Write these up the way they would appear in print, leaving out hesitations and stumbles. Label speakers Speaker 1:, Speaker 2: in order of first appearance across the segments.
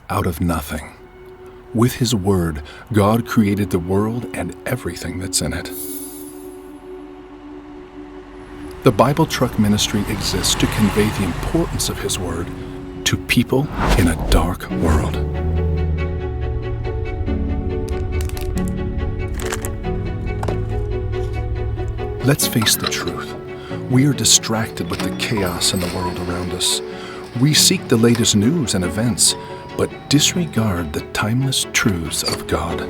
Speaker 1: out of nothing. With His Word, God created the world and everything that's in it. The Bible Truck Ministry exists to convey the importance of His Word to people in a dark world. Let's face the truth. We are distracted with the chaos in the world around us. We seek the latest news and events, but disregard the timeless truths of God.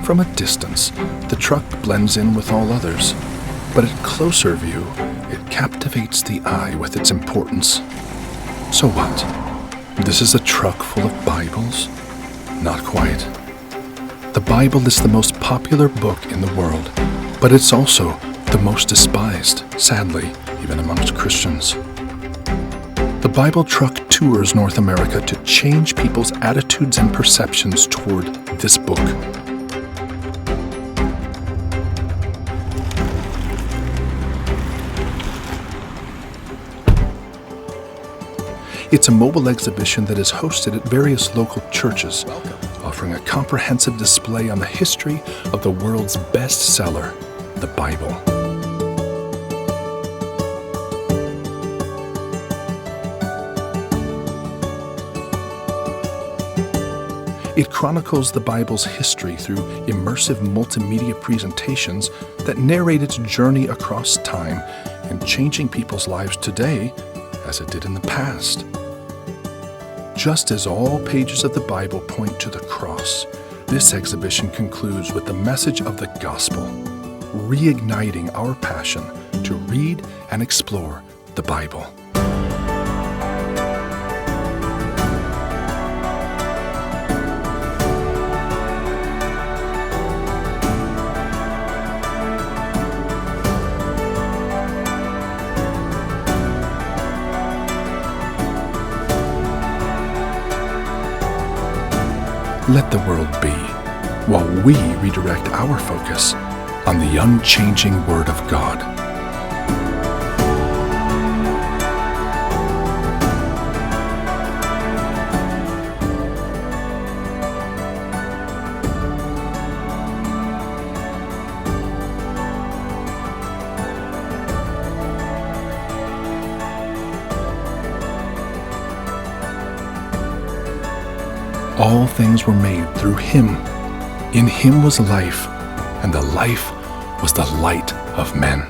Speaker 1: From a distance, the truck blends in with all others, but at closer view, it captivates the eye with its importance. So what? This is a truck full of Bibles? Not quite. The Bible is the most popular book in the world, but it's also the most despised, sadly, even amongst Christians. The Bible Truck tours North America to change people's attitudes and perceptions toward this book. It's a mobile exhibition that is hosted at various local churches, offering a comprehensive display on the history of the world's bestseller, the Bible. It chronicles the Bible's history through immersive multimedia presentations that narrate its journey across time and changing people's lives today as it did in the past. Just as all pages of the Bible point to the cross, this exhibition concludes with the message of the gospel, reigniting our passion to read and explore the Bible. Let the world be, while we redirect our focus on the unchanging Word of God. All things were made through Him. In Him was life, and the life was the light of men.